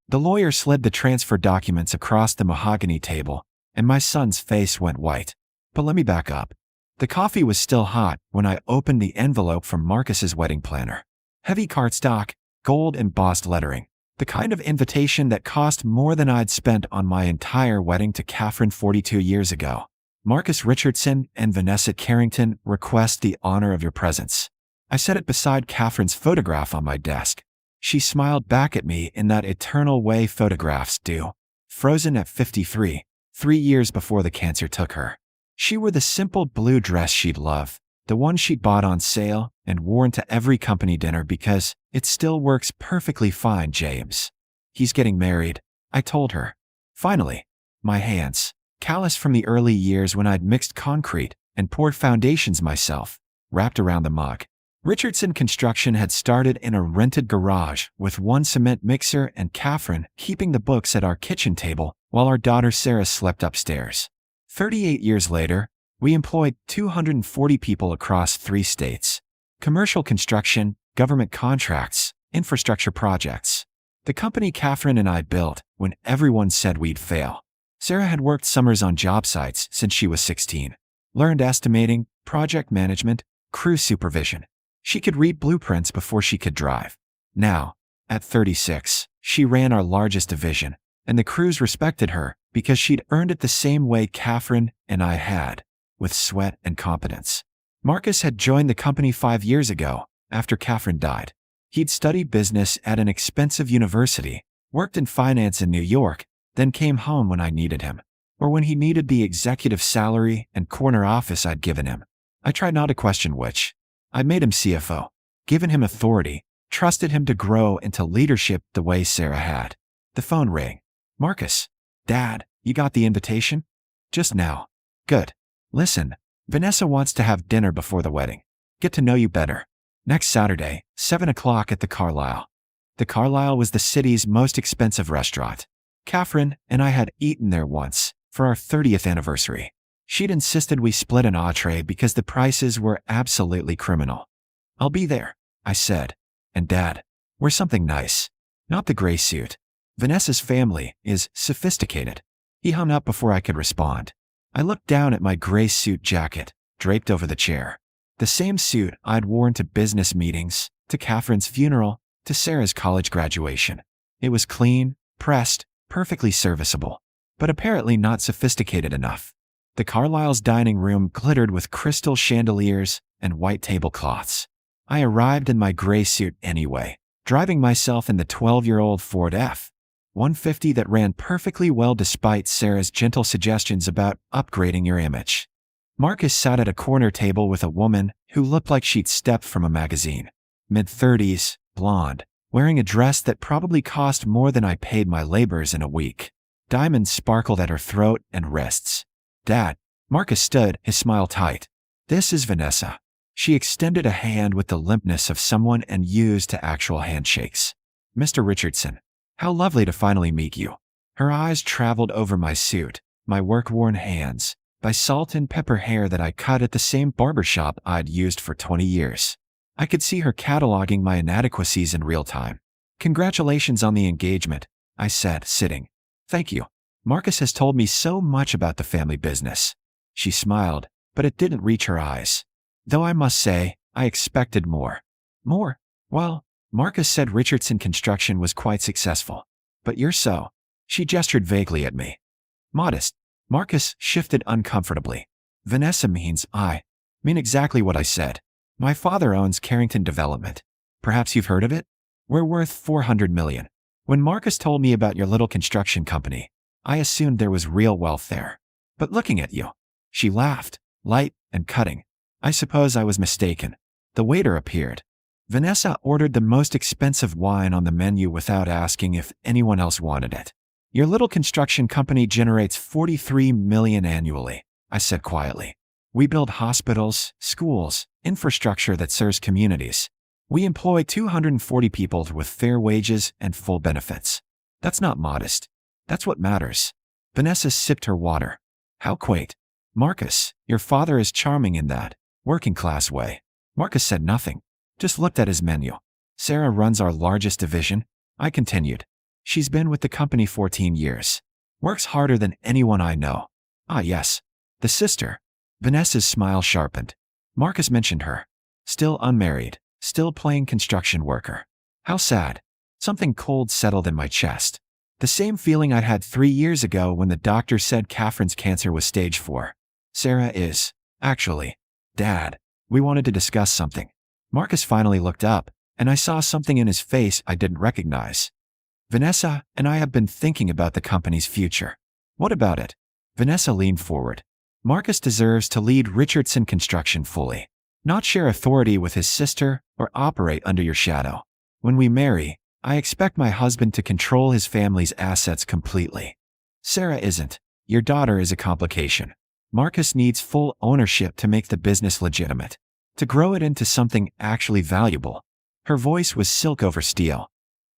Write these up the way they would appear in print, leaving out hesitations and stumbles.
The lawyer slid the transfer documents across the mahogany table, and my son's face went white. But let me back up. The coffee was still hot when I opened the envelope from Marcus's wedding planner. Heavy cardstock, gold embossed lettering. The kind of invitation that cost more than I'd spent on my entire wedding to Catherine 42 years ago. Marcus Richardson and Vanessa Carrington request the honor of your presence. I set it beside Catherine's photograph on my desk. She smiled back at me in that eternal way photographs do. Frozen at 53, 3 years before the cancer took her. She wore the simple blue dress she'd love, the one she'd bought on sale and worn to every company dinner because it still works perfectly fine, James. He's getting married, I told her. Finally, my hands, callous from the early years when I'd mixed concrete and poured foundations myself, wrapped around the mug. Richardson Construction had started in a rented garage with one cement mixer and Catherine keeping the books at our kitchen table while our daughter Sarah slept upstairs. 38 years later, we employed 240 people across 3 states. Commercial construction, government contracts, infrastructure projects. The company Catherine and I built when everyone said we'd fail. Sarah had worked summers on job sites since she was 16. Learned estimating, project management, crew supervision. She could read blueprints before she could drive. Now, at 36, she ran our largest division, and the crews respected her because she'd earned it the same way Catherine and I had, with sweat and competence. Marcus had joined the company 5 years ago, after Catherine died. He'd studied business at an expensive university, worked in finance in New York, then came home when I needed him, or when he needed the executive salary and corner office I'd given him. I tried not to question which. I made him CFO, given him authority, trusted him to grow into leadership the way Sarah had. The phone rang. Marcus, Dad, you got the invitation? Just now. Good. Listen, Vanessa wants to have dinner before the wedding. Get to know you better. Next Saturday, 7 o'clock at the Carlyle. The Carlyle was the city's most expensive restaurant. Catherine and I had eaten there once, for our 30th anniversary. She'd insisted we split an entree because the prices were absolutely criminal. I'll be there, I said. And Dad, wear something nice. Not the gray suit. Vanessa's family is sophisticated. He hung up before I could respond. I looked down at my gray suit jacket, draped over the chair. The same suit I'd worn to business meetings, to Catherine's funeral, to Sarah's college graduation. It was clean, pressed, perfectly serviceable, but apparently not sophisticated enough. The Carlyle's dining room glittered with crystal chandeliers and white tablecloths. I arrived in my gray suit anyway, driving myself in the 12-year-old Ford F-150 that ran perfectly well despite Sarah's gentle suggestions about upgrading your image. Marcus sat at a corner table with a woman who looked like she'd stepped from a magazine. Mid-30s, blonde, wearing a dress that probably cost more than I paid my labors in a week. Diamonds sparkled at her throat and wrists. Dad, Marcus stood, his smile tight. This is Vanessa. She extended a hand with the limpness of someone and used to actual handshakes. Mr. Richardson, how lovely to finally meet you. Her eyes traveled over my suit, my work-worn hands, my salt and pepper hair that I cut at the same barbershop I'd used for 20 years. I could see her cataloging my inadequacies in real time. Congratulations on the engagement, I said, sitting. Thank you. Marcus has told me so much about the family business. She smiled, but it didn't reach her eyes. Though I must say, I expected more. More? Well, Marcus said Richardson Construction was quite successful. But you're so. She gestured vaguely at me. Modest. Marcus shifted uncomfortably. Vanessa means I mean exactly what I said. My father owns Carrington Development. Perhaps you've heard of it? We're worth $400 million. When Marcus told me about your little construction company, I assumed there was real wealth there. But looking at you, she laughed, light and cutting. I suppose I was mistaken. The waiter appeared. Vanessa ordered the most expensive wine on the menu without asking if anyone else wanted it. Your little construction company generates $43 million annually, I said quietly. We build hospitals, schools, infrastructure that serves communities. We employ 240 people with fair wages and full benefits. That's not modest. That's what matters. Vanessa sipped her water. How quaint. Marcus, your father is charming in that working-class way. Marcus said nothing, just looked at his menu. Sarah runs our largest division, I continued. She's been with the company 14 years. Works harder than anyone I know. Ah, yes. The sister. Vanessa's smile sharpened. Marcus mentioned her. Still unmarried. Still playing construction worker. How sad. Something cold settled in my chest. The same feeling I'd had 3 years ago when the doctor said Catherine's cancer was stage 4. Sarah is. Actually. Dad. We wanted to discuss something. Marcus finally looked up, and I saw something in his face I didn't recognize. Vanessa and I have been thinking about the company's future. What about it? Vanessa leaned forward. Marcus deserves to lead Richardson Construction fully, not share authority with his sister or operate under your shadow. When we marry, I expect my husband to control his family's assets completely. Sarah isn't. Your daughter is a complication. Marcus needs full ownership to make the business legitimate, to grow it into something actually valuable. Her voice was silk over steel.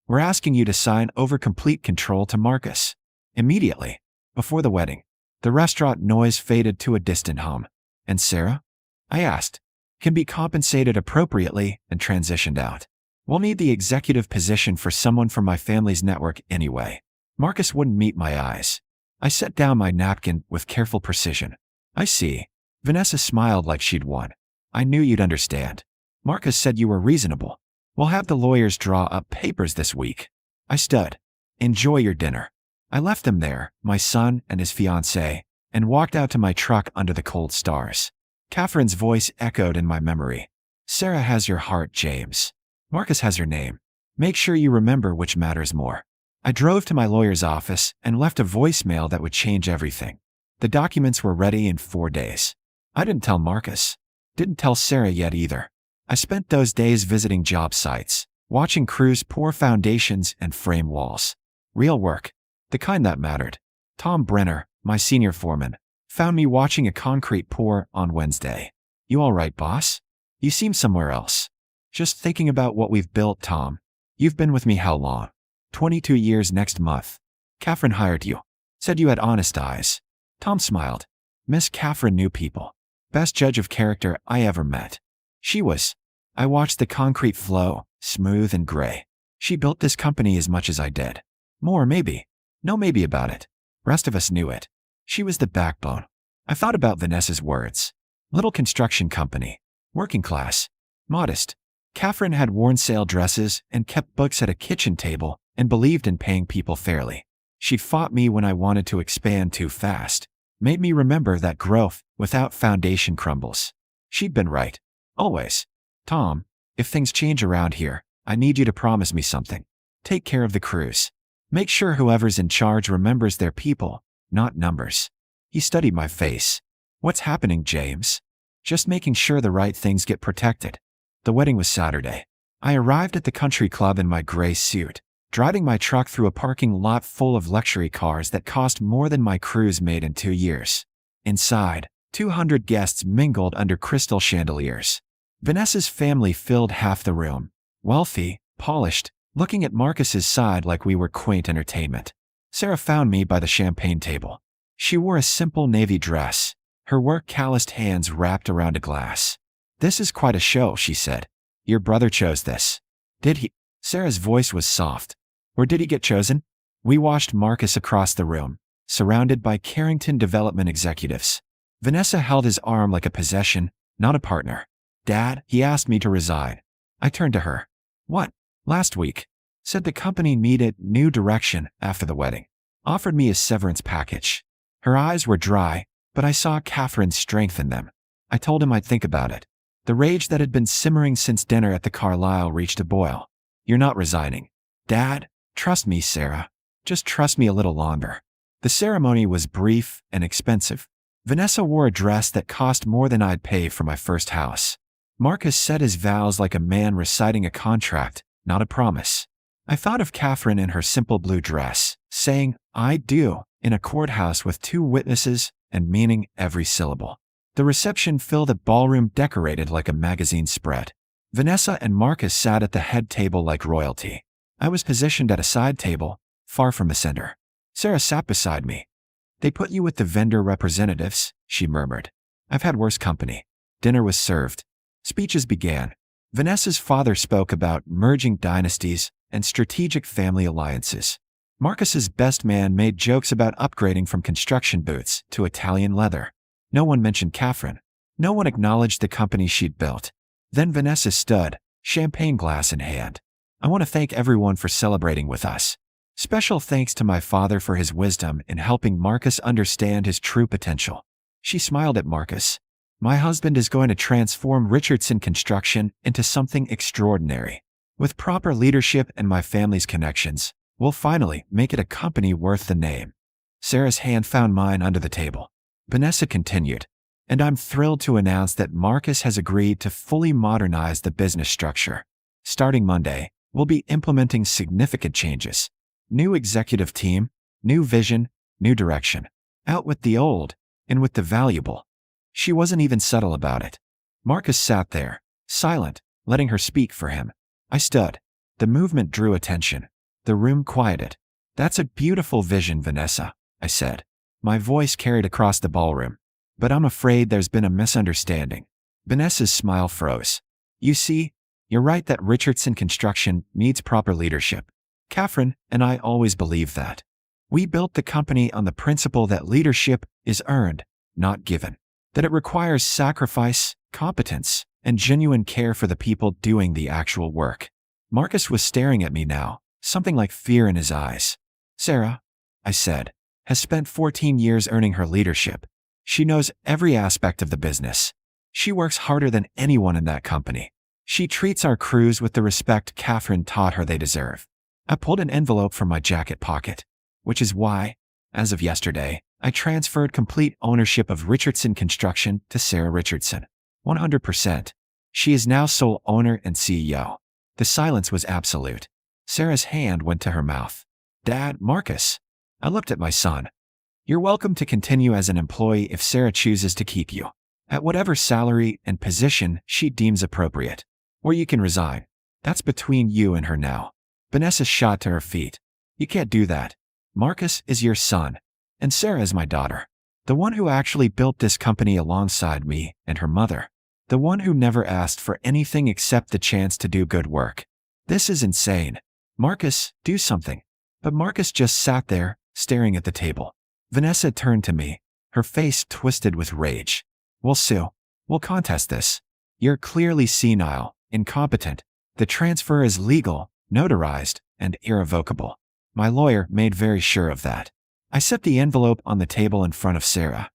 We're asking you to sign over complete control to Marcus. Immediately. Before the wedding. The restaurant noise faded to a distant hum. And Sarah? I asked. Can be compensated appropriately and transitioned out. We'll need the executive position for someone from my family's network anyway. Marcus wouldn't meet my eyes. I set down my napkin with careful precision. I see. Vanessa smiled like she'd won. I knew you'd understand. Marcus said you were reasonable. We'll have the lawyers draw up papers this week. I stood. Enjoy your dinner. I left them there, my son and his fiancée, and walked out to my truck under the cold stars. Catherine's voice echoed in my memory. Sarah has your heart, James. Marcus has your name. Make sure you remember which matters more. I drove to my lawyer's office and left a voicemail that would change everything. The documents were ready in 4 days. I didn't tell Marcus. Didn't tell Sarah yet either. I spent those days visiting job sites, watching crews pour foundations and frame walls. Real work. The kind that mattered. Tom Brenner, my senior foreman, found me watching a concrete pour on Wednesday. You all right, boss? You seem somewhere else. Just thinking about what we've built, Tom. You've been with me how long? 22 years next month. Catherine hired you. Said you had honest eyes. Tom smiled. Miss Catherine knew people. Best judge of character I ever met. She was. I watched the concrete flow, smooth and gray. She built this company as much as I did. More, maybe. No maybe about it. Rest of us knew it. She was the backbone. I thought about Vanessa's words. Little construction company. Working class. Modest. Catherine had worn sale dresses and kept books at a kitchen table and believed in paying people fairly. She fought me when I wanted to expand too fast. Made me remember that growth without foundation crumbles. She'd been right. Always. Tom, if things change around here, I need you to promise me something. Take care of the crews. Make sure whoever's in charge remembers their people, not numbers. He studied my face. What's happening, James? Just making sure the right things get protected. The wedding was Saturday. I arrived at the country club in my gray suit, driving my truck through a parking lot full of luxury cars that cost more than my crews made in 2 years. Inside, 200 guests mingled under crystal chandeliers. Vanessa's family filled half the room. Wealthy, polished, looking at Marcus's side like we were quaint entertainment. Sarah found me by the champagne table. She wore a simple navy dress, her work-calloused hands wrapped around a glass. This is quite a show, she said. Your brother chose this. Did he? Sarah's voice was soft. Or did he get chosen? We watched Marcus across the room, surrounded by Carrington development executives. Vanessa held his arm like a possession, not a partner. Dad, he asked me to resign. I turned to her. What? Last week. Said the company needed new direction after the wedding. Offered me a severance package. Her eyes were dry, but I saw Catherine's strength in them. I told him I'd think about it. The rage that had been simmering since dinner at the Carlisle reached a boil. You're not resigning. Dad, trust me, Sarah. Just trust me a little longer. The ceremony was brief and expensive. Vanessa wore a dress that cost more than I'd pay for my first house. Marcus said his vows like a man reciting a contract, not a promise. I thought of Catherine in her simple blue dress, saying, I do, in a courthouse with 2 witnesses and meaning every syllable. The reception filled a ballroom decorated like a magazine spread. Vanessa and Marcus sat at the head table like royalty. I was positioned at a side table, far from the center. Sarah sat beside me. They put you with the vendor representatives, she murmured. I've had worse company. Dinner was served. Speeches began. Vanessa's father spoke about merging dynasties and strategic family alliances. Marcus's best man made jokes about upgrading from construction boots to Italian leather. No one mentioned Catherine. No one acknowledged the company she'd built. Then Vanessa stood, champagne glass in hand. I want to thank everyone for celebrating with us. Special thanks to my father for his wisdom in helping Marcus understand his true potential. She smiled at Marcus. My husband is going to transform Richardson Construction into something extraordinary. With proper leadership and my family's connections, we'll finally make it a company worth the name. Sarah's hand found mine under the table. Vanessa continued, and I'm thrilled to announce that Marcus has agreed to fully modernize the business structure. Starting Monday, we'll be implementing significant changes. New executive team, new vision, new direction. Out with the old, in with the valuable. She wasn't even subtle about it. Marcus sat there, silent, letting her speak for him. I stood. The movement drew attention. The room quieted. That's a beautiful vision, Vanessa, I said. My voice carried across the ballroom. But I'm afraid there's been a misunderstanding. Vanessa's smile froze. You see, you're right that Richardson Construction needs proper leadership. Catherine and I always believed that. We built the company on the principle that leadership is earned, not given. That it requires sacrifice, competence, and genuine care for the people doing the actual work. Marcus was staring at me now, something like fear in his eyes. Sarah, I said, has spent 14 years earning her leadership. She knows every aspect of the business. She works harder than anyone in that company. She treats our crews with the respect Catherine taught her they deserve. I pulled an envelope from my jacket pocket, which is why, as of yesterday, I transferred complete ownership of Richardson Construction to Sarah Richardson. 100%. She is now sole owner and CEO. The silence was absolute. Sarah's hand went to her mouth. Dad, Marcus. I looked at my son. You're welcome to continue as an employee if Sarah chooses to keep you, at whatever salary and position she deems appropriate. Or you can resign. That's between you and her now. Vanessa shot to her feet. You can't do that. Marcus is your son, and Sarah is my daughter. The one who actually built this company alongside me and her mother. The one who never asked for anything except the chance to do good work. This is insane. Marcus, do something. But Marcus just sat there, staring at the table. Vanessa turned to me, her face twisted with rage. Well, Sue, we'll contest this. You're clearly senile, incompetent. The transfer is legal, notarized, and irrevocable. My lawyer made very sure of that. I set the envelope on the table in front of Sarah.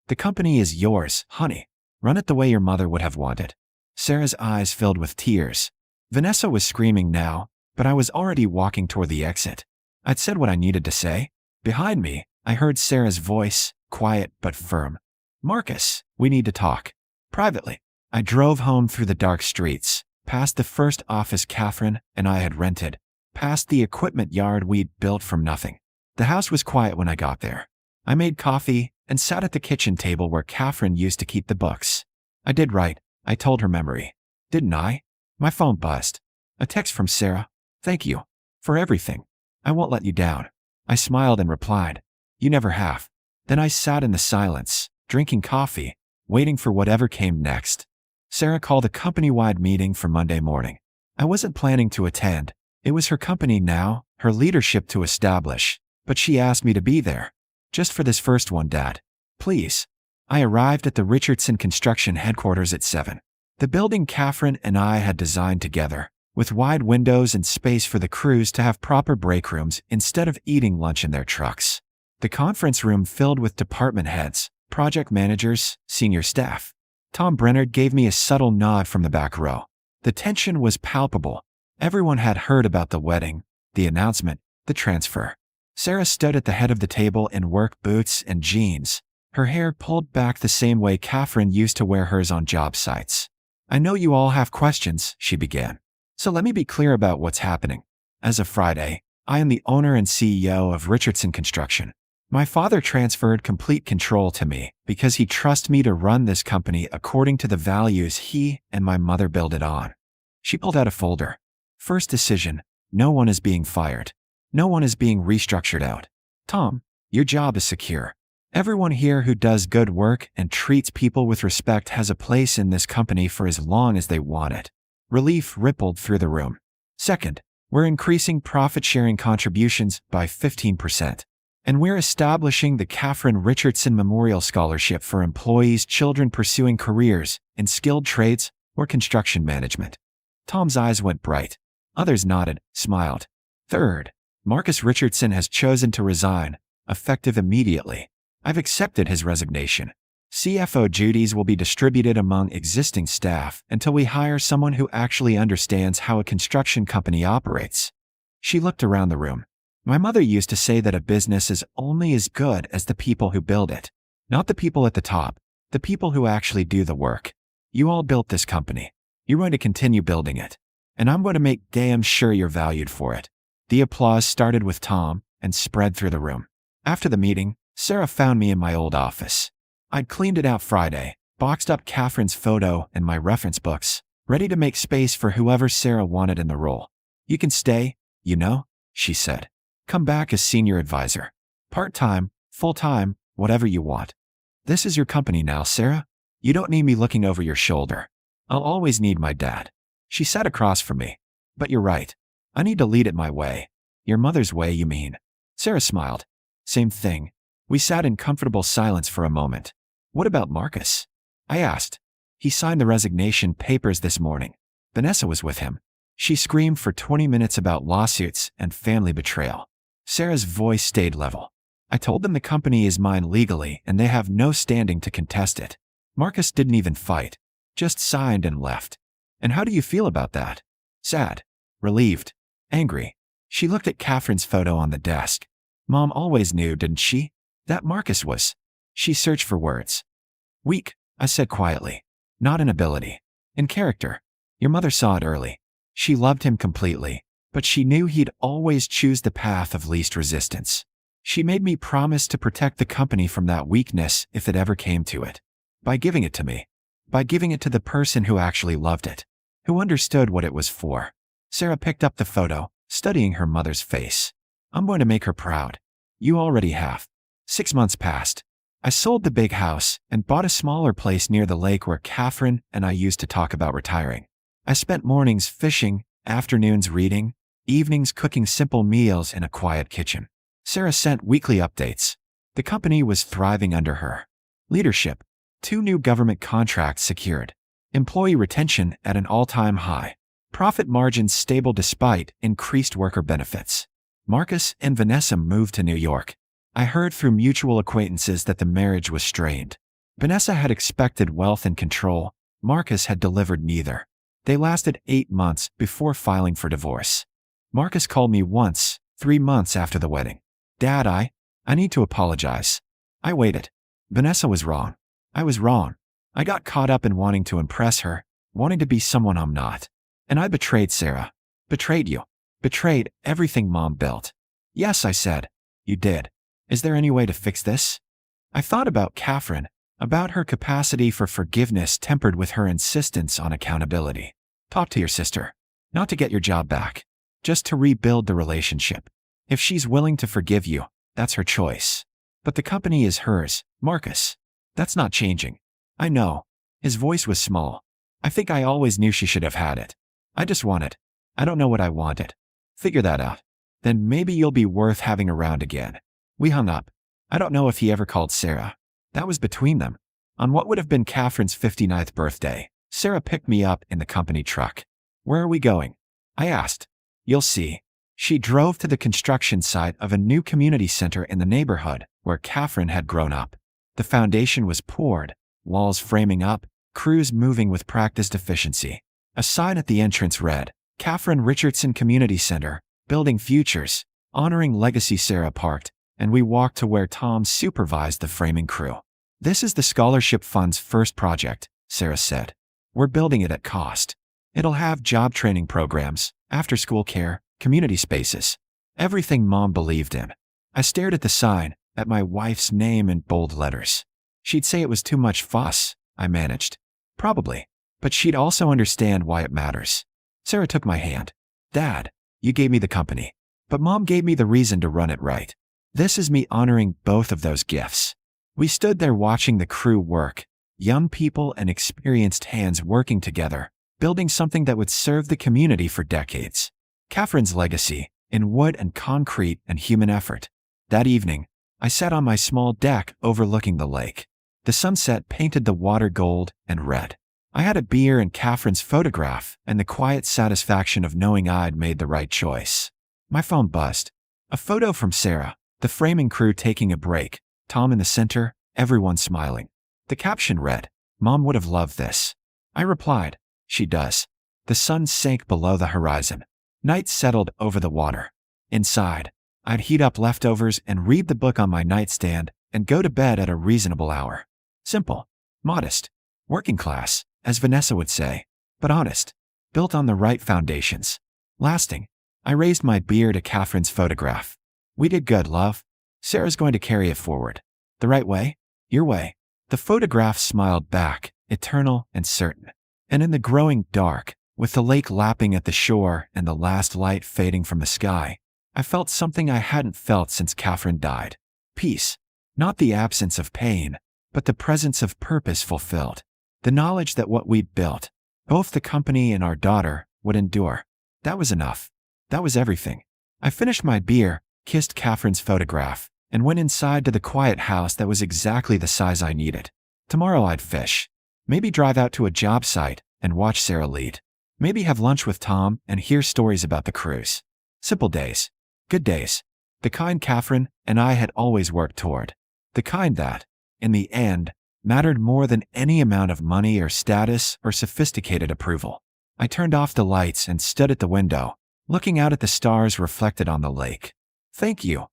The company is yours, honey. Run it the way your mother would have wanted. Sarah's eyes filled with tears. Vanessa was screaming now, but I was already walking toward the exit. I'd said what I needed to say. Behind me, I heard Sarah's voice, quiet but firm. Marcus, we need to talk. Privately. I drove home through the dark streets, past the first office Catherine and I had rented, past the equipment yard we'd built from nothing. The house was quiet when I got there. I made coffee and sat at the kitchen table where Catherine used to keep the books. I did right, I told her memory. Didn't I? My phone buzzed. A text from Sarah. Thank you. For everything. I won't let you down. I smiled and replied. You never have. Then I sat in the silence, drinking coffee, waiting for whatever came next. Sarah called a company-wide meeting for Monday morning. I wasn't planning to attend. It was her company now, her leadership to establish. But she asked me to be there. Just for this first one, Dad. Please. I arrived at the Richardson Construction headquarters at 7. The building Catherine and I had designed together, with wide windows and space for the crews to have proper break rooms instead of eating lunch in their trucks. The conference room filled with department heads, project managers, senior staff. Tom Brennard gave me a subtle nod from the back row. The tension was palpable. Everyone had heard about the wedding, the announcement, the transfer. Sarah stood at the head of the table in work boots and jeans, her hair pulled back the same way Catherine used to wear hers on job sites. I know you all have questions, she began. So let me be clear about what's happening. As of Friday, I am the owner and CEO of Richardson Construction. My father transferred complete control to me because he trusts me to run this company according to the values he and my mother built it on. She pulled out a folder. First decision, no one is being fired. No one is being restructured out. Tom, your job is secure. Everyone here who does good work and treats people with respect has a place in this company for as long as they want it. Relief rippled through the room. Second, We're increasing profit-sharing contributions by 15%. And we're establishing the Catherine Richardson Memorial Scholarship for employees' children pursuing careers in skilled trades or construction management. Tom's eyes went bright. Others nodded, smiled. Third, Marcus Richardson has chosen to resign, effective immediately. I've accepted his resignation. CFO duties will be distributed among existing staff until we hire someone who actually understands how a construction company operates. She looked around the room. My mother used to say that a business is only as good as the people who build it. Not the people at the top, the people who actually do the work. You all built this company. You're going to continue building it. And I'm going to make damn sure you're valued for it. The applause started with Tom and spread through the room. After the meeting, Sarah found me in my old office. I'd cleaned it out Friday, boxed up Catherine's photo and my reference books, ready to make space for whoever Sarah wanted in the role. You can stay, you know, she said. Come back as senior advisor. Part-time, full-time, whatever you want. This is your company now, Sarah. You don't need me looking over your shoulder. I'll always need my dad. She sat across from me. But you're right. I need to lead it my way. Your mother's way, you mean? Sarah smiled. Same thing. We sat in comfortable silence for a moment. What about Marcus? I asked. He signed the resignation papers this morning. Vanessa was with him. She screamed for 20 minutes about lawsuits and family betrayal. Sarah's voice stayed level. I told them the company is mine legally and they have no standing to contest it. Marcus didn't even fight. Just signed and left. And how do you feel about that? Sad. Relieved. Angry. She looked at Catherine's photo on the desk. Mom always knew, didn't she? That Marcus was. She searched for words. Weak, I said quietly. Not in ability. In character. Your mother saw it early. She loved him completely, but she knew he'd always choose the path of least resistance. She made me promise to protect the company from that weakness if it ever came to it. By giving it to me. By giving it to the person who actually loved it. Who understood what it was for. Sarah picked up the photo, studying her mother's face. I'm going to make her proud. You already have. 6 months passed. I sold the big house and bought a smaller place near the lake where Catherine and I used to talk about retiring. I spent mornings fishing, afternoons reading, evenings cooking simple meals in a quiet kitchen. Sarah sent weekly updates. The company was thriving under her leadership. 2 new government contracts secured. Employee retention at an all-time high. Profit margins stable despite increased worker benefits. Marcus and Vanessa moved to New York. I heard through mutual acquaintances that the marriage was strained. Vanessa had expected wealth and control. Marcus had delivered neither. They lasted 8 months before filing for divorce. Marcus called me once, 3 months after the wedding. Dad, I need to apologize. I waited. Vanessa was wrong. I was wrong. I got caught up in wanting to impress her, wanting to be someone I'm not. And I betrayed Sarah. Betrayed you. Betrayed everything Mom built. Yes, I said. You did. Is there any way to fix this? I thought about Catherine, about her capacity for forgiveness tempered with her insistence on accountability. Talk to your sister. Not to get your job back. Just to rebuild the relationship. If she's willing to forgive you, that's her choice. But the company is hers, Marcus. That's not changing. I know. His voice was small. I think I always knew she should have had it. I just want it. I don't know what I wanted. Figure that out. Then maybe you'll be worth having around again. We hung up. I don't know if he ever called Sarah. That was between them. On what would have been Catherine's 59th birthday, Sarah picked me up in the company truck. Where are we going? I asked. You'll see. She drove to the construction site of a new community center in the neighborhood where Catherine had grown up. The foundation was poured, walls framing up, crews moving with practiced efficiency. A sign at the entrance read, Catherine Richardson Community Center, Building Futures, honoring legacy. Sarah parked, and we walked to where Tom supervised the framing crew. This is the scholarship fund's first project, Sarah said. We're building it at cost. It'll have job training programs, after-school care, community spaces. Everything Mom believed in. I stared at the sign, at my wife's name in bold letters. She'd say it was too much fuss, I managed. Probably. But she'd also understand why it matters. Sarah took my hand. Dad, you gave me the company. But Mom gave me the reason to run it right. This is me honoring both of those gifts. We stood there watching the crew work, young people and experienced hands working together, building something that would serve the community for decades. Catherine's legacy, in wood and concrete and human effort. That evening, I sat on my small deck overlooking the lake. The sunset painted the water gold and red. I had a beer and Catherine's photograph and the quiet satisfaction of knowing I'd made the right choice. My phone buzzed. A photo from Sarah, the framing crew taking a break, Tom in the center, everyone smiling. The caption read, "Mom would have loved this." I replied, "She does." The sun sank below the horizon. Night settled over the water. Inside, I'd heat up leftovers and read the book on my nightstand and go to bed at a reasonable hour. Simple, modest, working class, as Vanessa would say, but honest, built on the right foundations. Lasting. I raised my beer to Catherine's photograph. "We did good, love. Sarah's going to carry it forward. The right way? Your way." The photograph smiled back, eternal and certain. And in the growing dark, with the lake lapping at the shore and the last light fading from the sky, I felt something I hadn't felt since Catherine died. Peace. Not the absence of pain, but the presence of purpose fulfilled. The knowledge that what we'd built, both the company and our daughter, would endure. That was enough. That was everything. I finished my beer, kissed Catherine's photograph, and went inside to the quiet house that was exactly the size I needed. Tomorrow I'd fish. Maybe drive out to a job site and watch Sarah lead. Maybe have lunch with Tom and hear stories about the cruise. Simple days. Good days. The kind Catherine and I had always worked toward. The kind that, in the end, mattered more than any amount of money or status or sophisticated approval. I turned off the lights and stood at the window, looking out at the stars reflected on the lake. "Thank you,"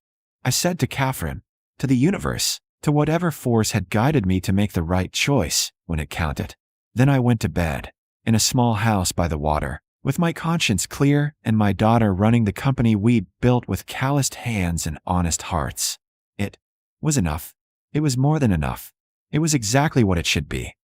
I said to Catherine, to the universe, to whatever force had guided me to make the right choice when it counted. Then I went to bed, in a small house by the water, with my conscience clear and my daughter running the company we'd built with calloused hands and honest hearts. It was enough. It was more than enough. It was exactly what it should be.